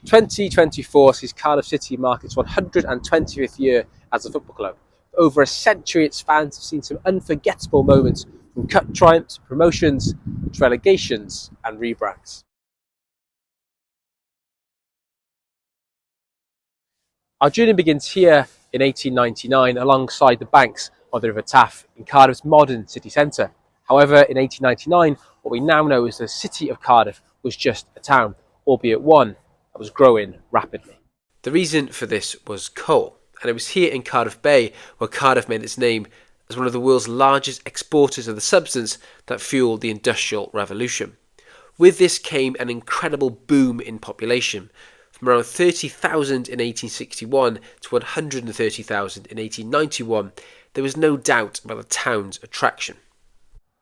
2024 sees Cardiff City mark its 120th year as a football club. For over a century, its fans have seen some unforgettable moments, from cup triumphs, promotions, to relegations and rebrands. Our journey begins here in 1899 alongside the banks of the River Taff in Cardiff's modern city centre. However, in 1899, what we now know as the city of Cardiff was just a town, albeit one that was growing rapidly. The reason for this was coal, and it was here in Cardiff Bay where Cardiff made its name as one of the world's largest exporters of the substance that fueled the Industrial Revolution. With this came an incredible boom in population, from around 30,000 in 1861 to 130,000 in 1891. There was no doubt about the town's attraction.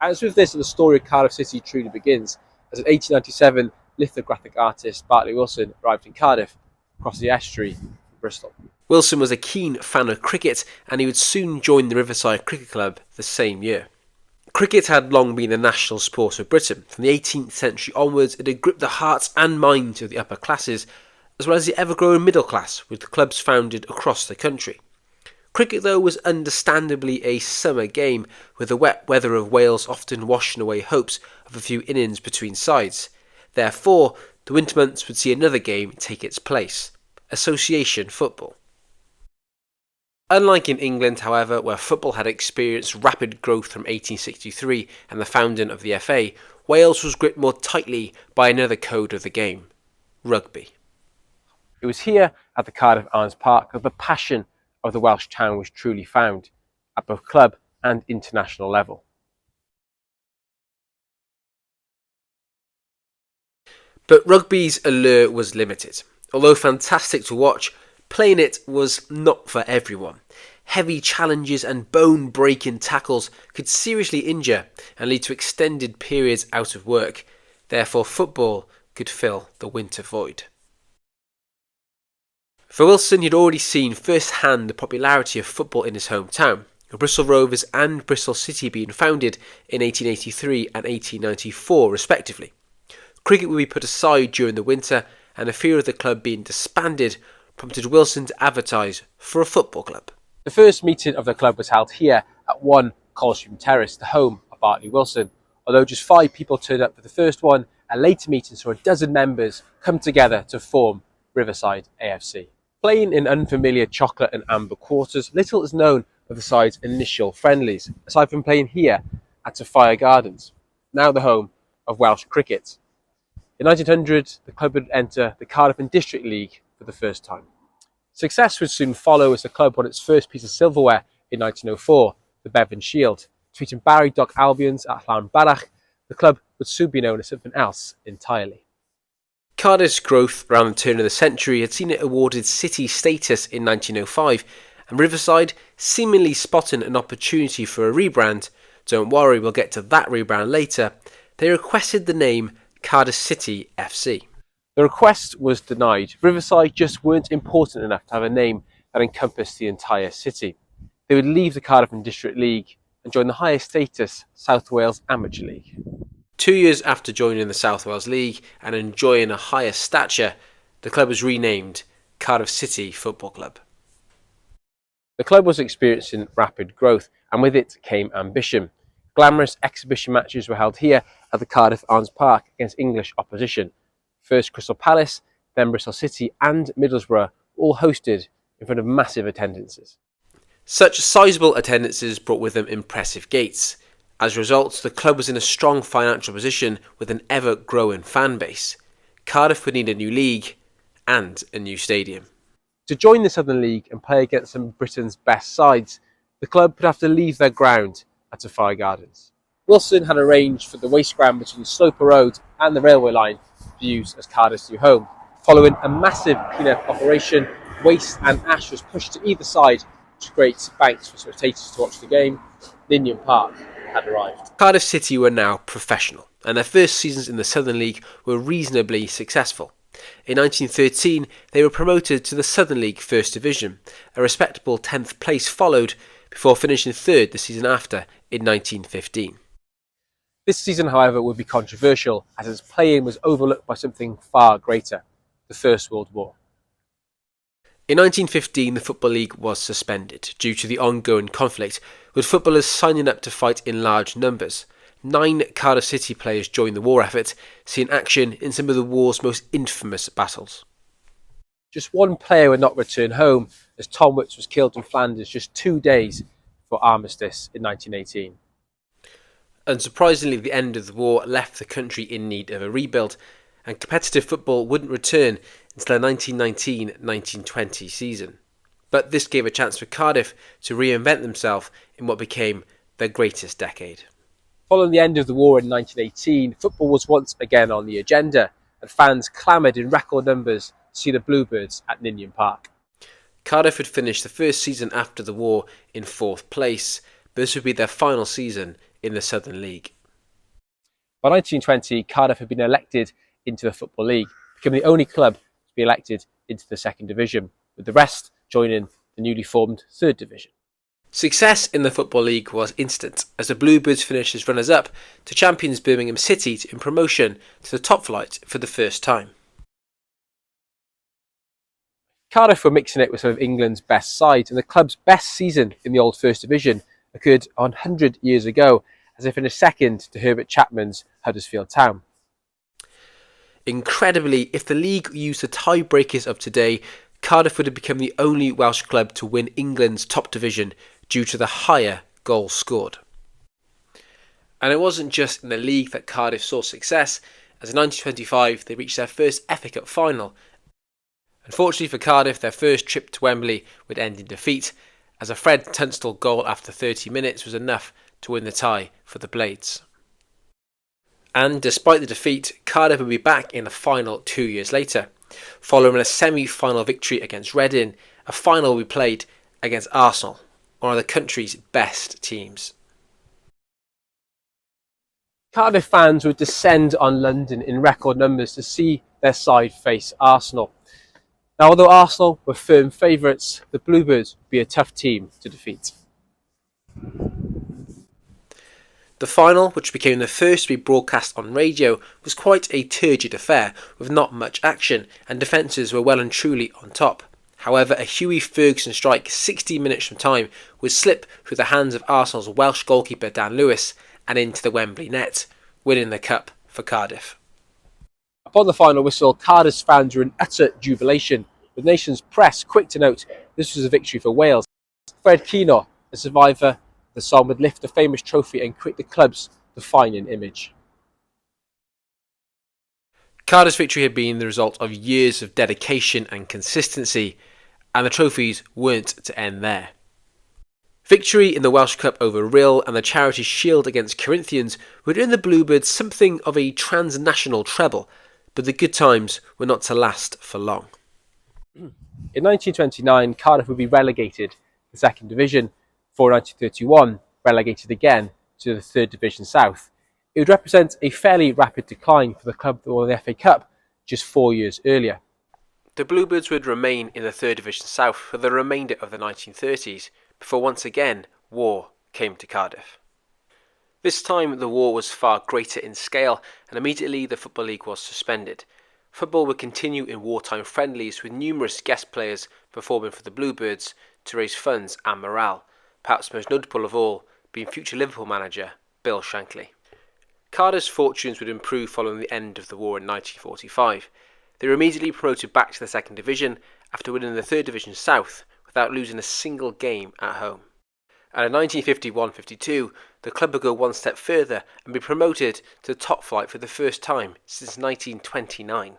And it's with this that the story of Cardiff City truly begins, as in 1897, lithographic artist Bartley Wilson arrived in Cardiff across the estuary from Bristol. Wilson was a keen fan of cricket, and he would soon join the Riverside Cricket Club the same year. Cricket had long been the national sport of Britain. From the 18th century onwards, it had gripped the hearts and minds of the upper classes, as well as the ever-growing middle class, with clubs founded across the country. Cricket, though, was understandably a summer game, with the wet weather of Wales often washing away hopes of a few innings between sides. Therefore, the winter months would see another game take its place: association football. Unlike in England, however, where football had experienced rapid growth from 1863 and the founding of the FA, Wales was gripped more tightly by another code of the game: rugby. It was here at the Cardiff Arms Park that the passion of the Welsh town was truly found, at both club and international level. But rugby's allure was limited. Although fantastic to watch, playing it was not for everyone. Heavy challenges and bone-breaking tackles could seriously injure and lead to extended periods out of work. Therefore, football could fill the winter void. For Wilson, he'd already seen first-hand the popularity of football in his hometown, with Bristol Rovers and Bristol City being founded in 1883 and 1894 respectively. Cricket would be put aside during the winter, and the fear of the club being disbanded prompted Wilson to advertise for a football club. The first meeting of the club was held here at 1 Coldstream Terrace, the home of Bartley Wilson. Although just 5 people turned up for the first one, a later meeting saw a dozen members come together to form Riverside AFC. Playing in unfamiliar chocolate and amber quarters, little is known of the side's initial friendlies, aside from playing here at Sophia Gardens, now the home of Welsh cricket. In 1900, the club would enter the Cardiff and District League for the first time. Success would soon follow as the club won its first piece of silverware in 1904, the Bevan Shield. Defeating Barry Doc Albion's at Llanbarach, the club would soon be known as something else entirely. Cardiff's growth around the turn of the century had seen it awarded city status in 1905, and Riverside, seemingly spotting an opportunity for a rebrand — don't worry, we'll get to that rebrand later — they requested the name Cardiff City FC. The request was denied. Riverside just weren't important enough to have a name that encompassed the entire city. They would leave the Cardiff and District League and join the higher status South Wales Amateur League. 2 years after joining the South Wales League and enjoying a higher stature, the club was renamed Cardiff City Football Club. The club was experiencing rapid growth, and with it came ambition. Glamorous exhibition matches were held here at the Cardiff Arms Park against English opposition. First Crystal Palace, then Bristol City and Middlesbrough, all hosted in front of massive attendances. Such sizable attendances brought with them impressive gates. As a result, the club was in a strong financial position with an ever-growing fan base. Cardiff would need a new league and a new stadium. To join the Southern League and play against some of Britain's best sides, the club would have to leave their ground at Sophia Gardens. Wilson had arranged for the waste ground between Sloper Road and the railway line to use as Cardiff's new home. Following a massive clean-up operation, waste and ash was pushed to either side to create banks for spectators to watch the game. Millennium Park had arrived. Cardiff City were now professional, and their first seasons in the Southern League were reasonably successful. In 1913, they were promoted to the Southern League First Division. A respectable 10th place followed, before finishing third the season after in 1915. This season, however, would be controversial, as its play-in was overlooked by something far greater: the First World War. In 1915, the Football League was suspended due to the ongoing conflict, with footballers signing up to fight in large numbers. 9 Cardiff City players joined the war effort, seeing action in some of the war's most infamous battles. Just one player would not return home, as Tom Wicks was killed in Flanders just 2 days before armistice in 1918. Unsurprisingly, the end of the war left the country in need of a rebuild, and competitive football wouldn't return until the 1919-1920 season. But this gave a chance for Cardiff to reinvent themselves in what became their greatest decade. Following the end of the war in 1918, football was once again on the agenda, and fans clamoured in record numbers to see the Bluebirds at Millennium Park. Cardiff had finished the first season after the war in 4th place, but this would be their final season in the Southern League. By 1920, Cardiff had been elected into the Football League, becoming the only club to be elected into the second division, with the rest joining the newly formed third division. Success in the Football League was instant, as the Bluebirds finished as runners-up to champions Birmingham City in promotion to the top flight for the first time. Cardiff were mixing it with some of England's best sides, and the club's best season in the old First Division occurred 100 years ago, as they finished second to Herbert Chapman's Huddersfield Town. Incredibly, if the league used the tiebreakers of today, Cardiff would have become the only Welsh club to win England's top division due to the higher goals scored. And it wasn't just in the league that Cardiff saw success, as in 1925 they reached their first FA Cup final. Unfortunately for Cardiff, their first trip to Wembley would end in defeat, as a Fred Tunstall goal after 30 minutes was enough to win the tie for the Blades. And despite the defeat, Cardiff would be back in the final 2 years later, following a semi-final victory against Reading. A final will be played against Arsenal, one of the country's best teams. Cardiff fans would descend on London in record numbers to see their side face Arsenal. Now, although Arsenal were firm favourites, the Bluebirds would be a tough team to defeat. The final, which became the first to be broadcast on radio, was quite a turgid affair, with not much action, and defences were well and truly on top. However, a Hughie Ferguson strike 60 minutes from time would slip through the hands of Arsenal's Welsh goalkeeper Dan Lewis and into the Wembley net, winning the cup for Cardiff. Upon the final whistle, Cardiff's fans were in utter jubilation, with the nation's press quick to note this was a victory for Wales. Fred Keenor, a survivor of the Somme, would lift the famous trophy and create the club's defining image. Cardiff's victory had been the result of years of dedication and consistency, and the trophies weren't to end there. Victory in the Welsh Cup over Rhyl and the Charity Shield against Corinthians would earn the Bluebirds something of a transnational treble, but the good times were not to last for long. In 1929, Cardiff would be relegated to the second division, before 1931 relegated again to the third division south. It would represent a fairly rapid decline for the club that won the FA Cup just 4 years earlier. The Bluebirds would remain in the third division south for the remainder of the 1930s, before once again war came to Cardiff. This time the war was far greater in scale, and immediately the Football League was suspended. Football would continue in wartime friendlies, with numerous guest players performing for the Bluebirds to raise funds and morale, perhaps most notable of all being future Liverpool manager Bill Shankly. Cardiff's fortunes would improve following the end of the war in 1945. They were immediately promoted back to the second division after winning the third division south without losing a single game at home. And in 1951-52, the club would go one step further and be promoted to the top flight for the first time since 1929.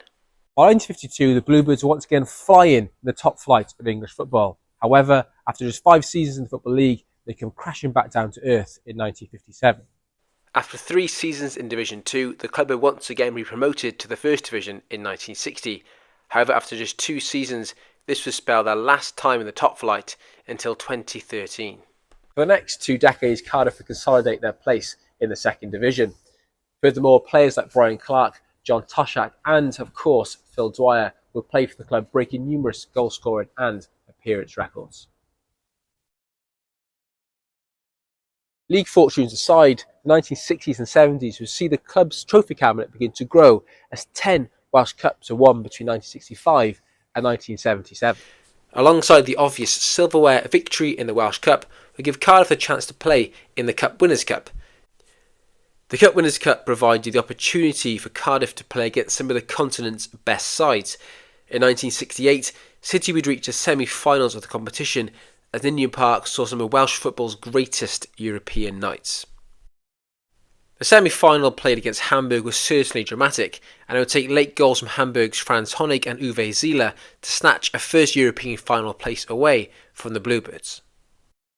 By 1952, the Bluebirds were once again flying in the top flight of English football. However, after just 5 seasons in the Football League, they came crashing back down to earth in 1957. After 3 seasons in Division 2, the club would once again be promoted to the First Division in 1960. However, after just 2 seasons, this would spell their last time in the top flight until 2013. For the next 2 decades, Cardiff would consolidate their place in the second division. Furthermore, players like Brian Clark, John Toshak and, of course, Phil Dwyer would play for the club, breaking numerous goal-scoring and appearance records. League fortunes aside, the 1960s and 70s would see the club's trophy cabinet begin to grow as 10 Welsh Cups are won between 1965 and 1977. Alongside the obvious silverware, victory in the Welsh Cup would give Cardiff the chance to play in the Cup Winners' Cup. The Cup Winners' Cup provided the opportunity for Cardiff to play against some of the continent's best sides. In 1968, City would reach the semi-finals of the competition as Millennium Park saw some of Welsh football's greatest European nights. The semi-final played against Hamburg was certainly dramatic, and it would take late goals from Hamburg's Franz Honig and Uwe Seeler to snatch a first European final place away from the Bluebirds.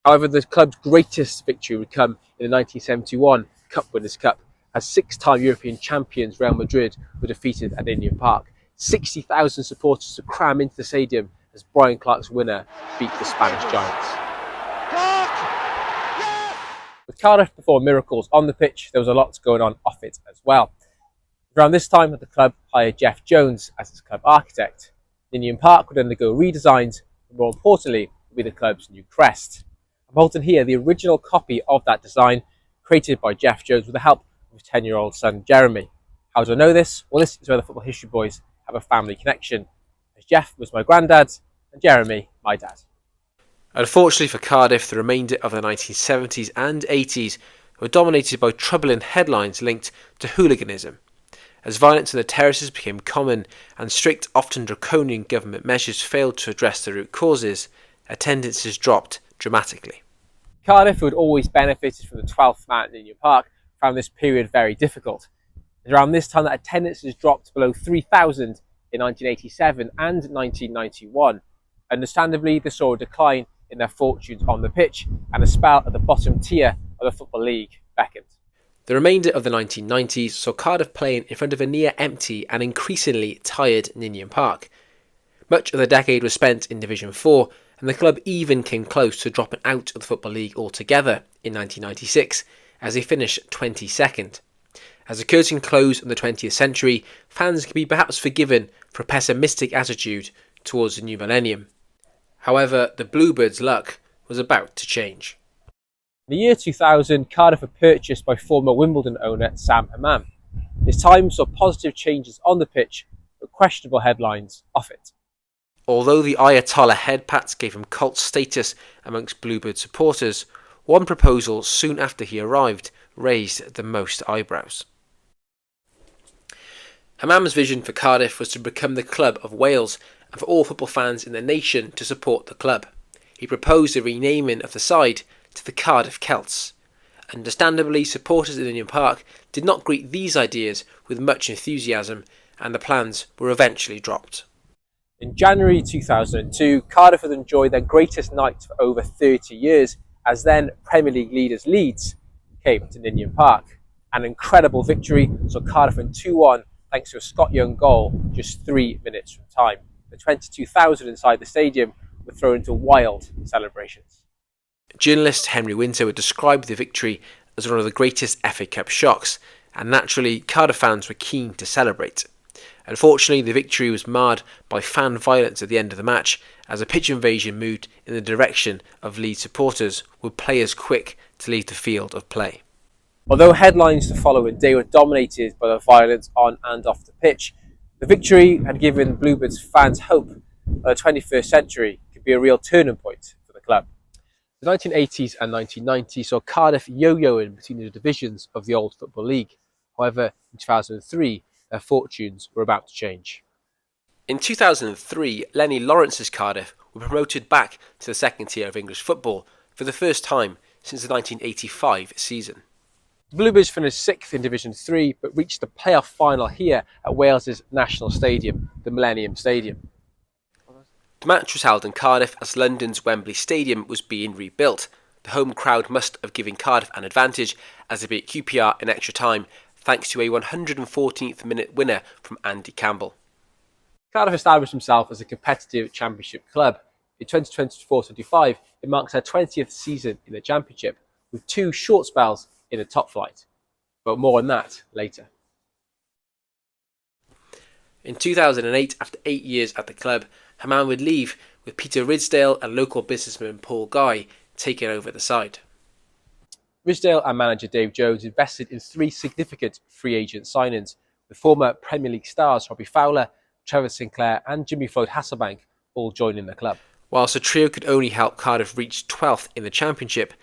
However, the club's greatest victory would come in the 1971 Cup Winners' Cup, as six-time European champions Real Madrid were defeated at Millennium Park. 60,000 supporters to cram into the stadium as Brian Clark's winner beat the Spanish giants. With Cardiff performing miracles on the pitch, there was a lot going on off it as well. Around this time, the club hired Jeff Jones as its club architect. Millennium Park would undergo redesigns, and more importantly, would be the club's new crest. I'm holding here the original copy of that design, created by Jeff Jones with the help of his 10-year-old son Jeremy. How do I know this? Well, this is where the Football History Boys have a family connection, as Jeff was my granddad and Jeremy my dad. Unfortunately for Cardiff, the remainder of the 1970s and 80s were dominated by troubling headlines linked to hooliganism. As violence in the terraces became common and strict, often draconian government measures failed to address the root causes, attendances dropped dramatically. Cardiff, who had always benefited from the 12th man at Millennium Park, found this period very difficult. It was around this time that attendances dropped below 3,000 in 1987 and 1991. Understandably, this saw a decline in their fortunes on the pitch, and a spell at the bottom tier of the Football League beckoned. The remainder of the 1990s saw Cardiff playing in front of a near empty and increasingly tired Millennium Park. Much of the decade was spent in Division 4, and the club even came close to dropping out of the Football League altogether in 1996, as they finished 22nd. As the curtain closed on the 20th century, fans can be perhaps forgiven for a pessimistic attitude towards the new millennium. However, the Bluebirds' luck was about to change. In the year 2000, Cardiff were purchased by former Wimbledon owner Sam Hammam. His time saw positive changes on the pitch, but questionable headlines off it. Although the Ayatollah headpats gave him cult status amongst Bluebird supporters, one proposal soon after he arrived raised the most eyebrows. Hammam's vision for Cardiff was to become the club of Wales and for all football fans in the nation to support the club. He proposed the renaming of the side to the Cardiff Celts. Understandably, supporters in Millennium Park did not greet these ideas with much enthusiasm, and the plans were eventually dropped. In January 2002, Cardiff had enjoyed their greatest night for over 30 years, as then Premier League leaders Leeds came to Millennium Park. An incredible victory saw Cardiff win 2-1 thanks to a Scott Young goal just 3 minutes from time. The 22,000 inside the stadium were thrown into wild celebrations. Journalist Henry Winter would describe the victory as one of the greatest FA Cup shocks, and naturally Cardiff fans were keen to celebrate. Unfortunately, the victory was marred by fan violence at the end of the match, as a pitch invasion moved in the direction of Leeds supporters, with players quick to leave the field of play. Although headlines the following day were dominated by the violence on and off the pitch, the victory had given Bluebirds fans hope that the 21st century could be a real turning point for the club. The 1980s and 1990s saw Cardiff yo-yoing between the divisions of the old Football League. However, in 2003, their fortunes were about to change. In 2003, Lenny Lawrence's Cardiff were promoted back to the second tier of English football for the first time since the 1985 season. The Bluebirds finished 6th in Division 3, but reached the playoff final here at Wales's national stadium, the Millennium Stadium. The match was held in Cardiff as London's Wembley Stadium was being rebuilt. The home crowd must have given Cardiff an advantage as they beat QPR in extra time, thanks to a 114th minute winner from Andy Campbell. Cardiff established himself as a competitive championship club. In 2024-25, it marks their 20th season in the championship, with 2 short spells in the top flight. But more on that later. In 2008, after 8 years at the club, Hammam would leave, with Peter Ridsdale and local businessman Paul Guy taking over the side. Ridsdale and manager Dave Jones invested in 3 significant free agent signings, The former Premier League stars Robbie Fowler, Trevor Sinclair and Jimmy Floyd Hasselbank all joined in the club. Whilst the trio could only help Cardiff reach 12th in the Championship,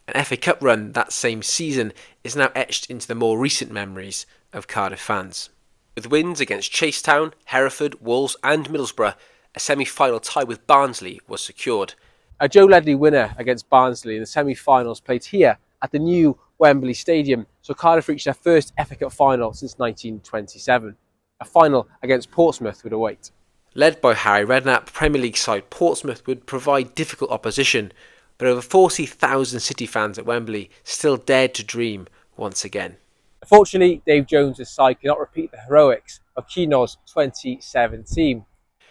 an FA Cup run that same season is now etched into the more recent memories of Cardiff fans. With wins against Chasetown, Hereford, Wolves and Middlesbrough, a semi-final tie with Barnsley was secured. A Joe Ledley winner against Barnsley in the semi-finals played here at the new Wembley Stadium, so Cardiff reached their first FA Cup final since 1927. A final against Portsmouth would await. Led by Harry Redknapp, Premier League side Portsmouth would provide difficult opposition, but over 40,000 City fans at Wembley still dared to dream once again. Unfortunately, Dave Jones' side cannot repeat the heroics of Keno's 2017.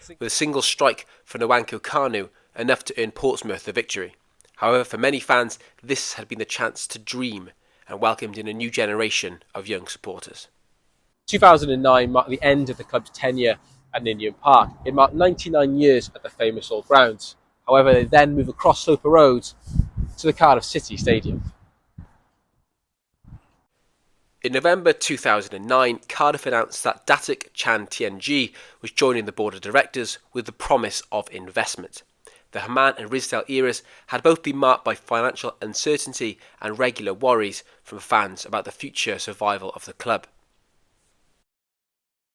With a single strike for Nwankwo Kanu, enough to earn Portsmouth the victory. However, for many fans, this had been the chance to dream and welcomed in a new generation of young supporters. 2009 marked the end of the club's tenure at Millennium Park. It marked 99 years at the famous old grounds. However, they then move across Sloper Road to the Cardiff City Stadium. In November 2009, Cardiff announced that Datuk Chan TNG was joining the board of directors with the promise of investment. The Haman and Rizdale eras had both been marked by financial uncertainty and regular worries from fans about the future survival of the club.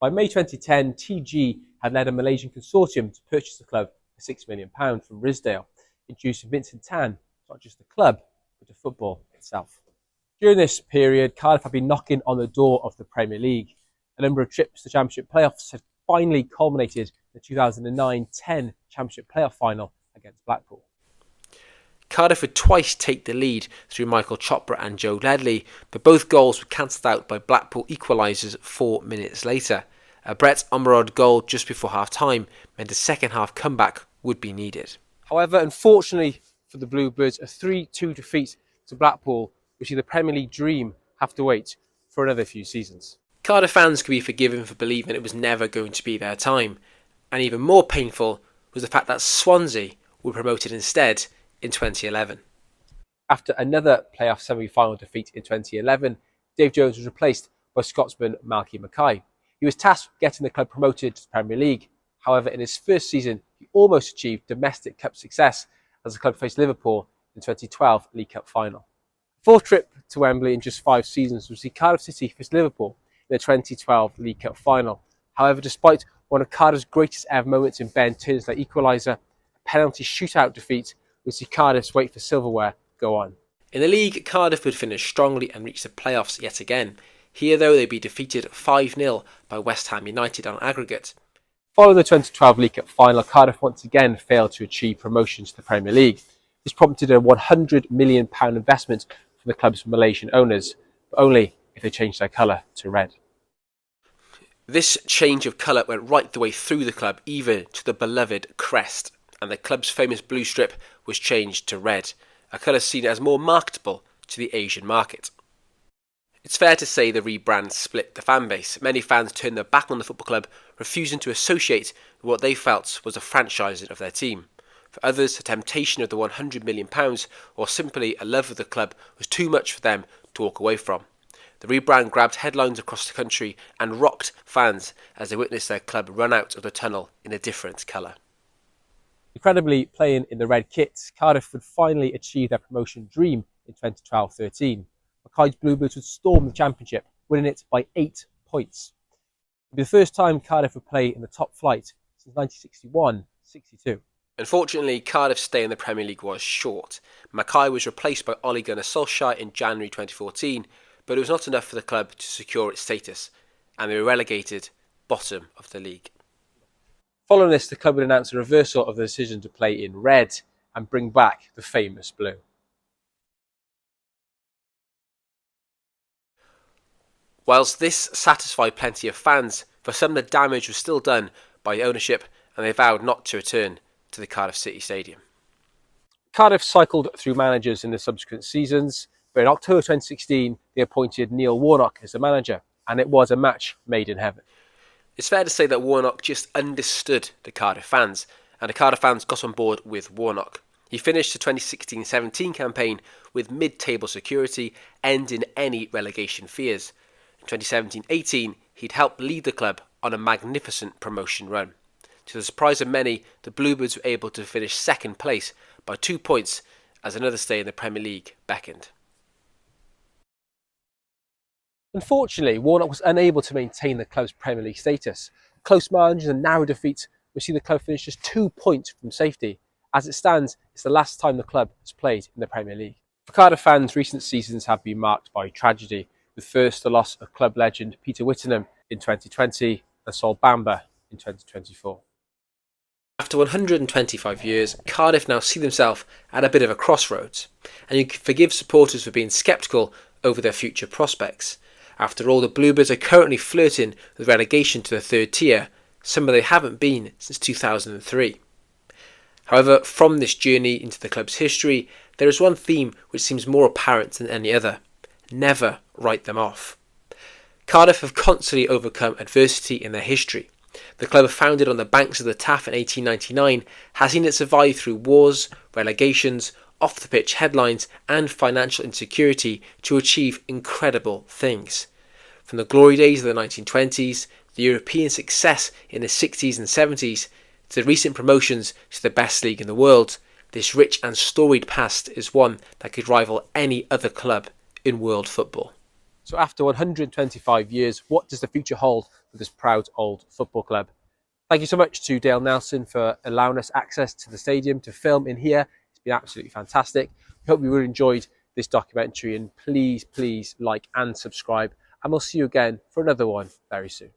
By May 2010, TG had led a Malaysian consortium to purchase the club for £6 million from Rizdale, introducing Vincent Tan, not just the club, but to football itself. During this period, Cardiff had been knocking on the door of the Premier League. A number of trips to the Championship playoffs had finally culminated in the 2009-10 Championship playoff final against Blackpool. Cardiff would twice take the lead through Michael Chopra and Joe Ledley, but both goals were cancelled out by Blackpool equalisers 4 minutes later. A Brett Omerod goal just before half-time meant a second-half comeback would be needed. However, unfortunately for the Bluebirds, a 3-2 defeat to Blackpool, which the Premier League dream, have to wait for another few seasons. Cardiff fans could be forgiven for believing it was never going to be their time, and even more painful was the fact that Swansea were promoted instead in 2011. After another playoff semi-final defeat in 2011, Dave Jones was replaced by Scotsman Malky Mackay. He was tasked with getting the club promoted to the Premier League. However, in his first season, he almost achieved domestic cup success as the club faced Liverpool in the 2012 League Cup final. Fourth trip to Wembley in just 5 seasons would see Cardiff City face Liverpool in the 2012 League Cup final. However, despite one of Cardiff's greatest ever moments in Ben Turner's late equaliser, a penalty shootout defeat would see Cardiff's wait for silverware go on. In the league, Cardiff would finish strongly and reach the playoffs yet again. Here, though, they'd be defeated 5-0 by West Ham United on aggregate. Following the 2012 League Cup final, Cardiff once again failed to achieve promotion to the Premier League. This prompted a £100 million investment from the club's Malaysian owners, but only if they changed their colour to red. This change of colour went right the way through the club, even to the beloved crest, and the club's famous blue strip was changed to red, a colour seen as more marketable to the Asian market. It's fair to say the rebrand split the fan base. Many fans turned their back on the football club, refusing to associate with what they felt was a franchising of their team. For others, the temptation of the £100 million or simply a love of the club was too much for them to walk away from. The rebrand grabbed headlines across the country and rocked fans as they witnessed their club run out of the tunnel in a different colour. Incredibly, playing in the red kits, Cardiff would finally achieve their promotion dream in 2012-13. Mackay's Bluebirds would storm the Championship, winning it by 8 points. It would be the first time Cardiff would play in the top flight since 1961-62. Unfortunately, Cardiff's stay in the Premier League was short. Mackay was replaced by Ole Gunnar Solskjaer in January 2014, but it was not enough for the club to secure its status, and they were relegated bottom of the league. Following this, the club would announce a reversal of the decision to play in red and bring back the famous blue. Whilst this satisfied plenty of fans, for some the damage was still done by ownership, and they vowed not to return to the Cardiff City Stadium. Cardiff cycled through managers in the subsequent seasons, but in October 2016 they appointed Neil Warnock as the manager, and it was a match made in heaven. It's fair to say that Warnock just understood the Cardiff fans, and the Cardiff fans got on board with Warnock. He finished the 2016-17 campaign with mid-table security, ending any relegation fears. In 2017-18, he'd helped lead the club on a magnificent promotion run. To the surprise of many, the Bluebirds were able to finish second place by 2 points as another stay in the Premier League beckoned. Unfortunately, Warnock was unable to maintain the club's Premier League status. Close margins and narrow defeats will see the club finish just 2 points from safety. As it stands, it's the last time the club has played in the Premier League. For Cardiff fans, recent seasons have been marked by tragedy, with first the loss of club legend Peter Whittingham in 2020 and Sol Bamba in 2024. After 125 years, Cardiff now see themselves at a bit of a crossroads, and you can forgive supporters for being sceptical over their future prospects. After all, the Bluebirds are currently flirting with relegation to the third tier, somewhere they haven't been since 2003. However, from this journey into the club's history, there is one theme which seems more apparent than any other: never write them off. Cardiff have constantly overcome adversity in their history. The club, founded on the banks of the Taff in 1899, has seen it survive through wars, relegations, off-the-pitch headlines and financial insecurity to achieve incredible things. From the glory days of the 1920s, the European success in the 60s and 70s, to the recent promotions to the best league in the world, this rich and storied past is one that could rival any other club in world football. So after 125 years, what does the future hold for this proud old football club? Thank you so much to Dale Nelson for allowing us access to the stadium to film in here. It's been absolutely fantastic. We hope you really enjoyed this documentary, and please like and subscribe, and we'll see you again for another one very soon.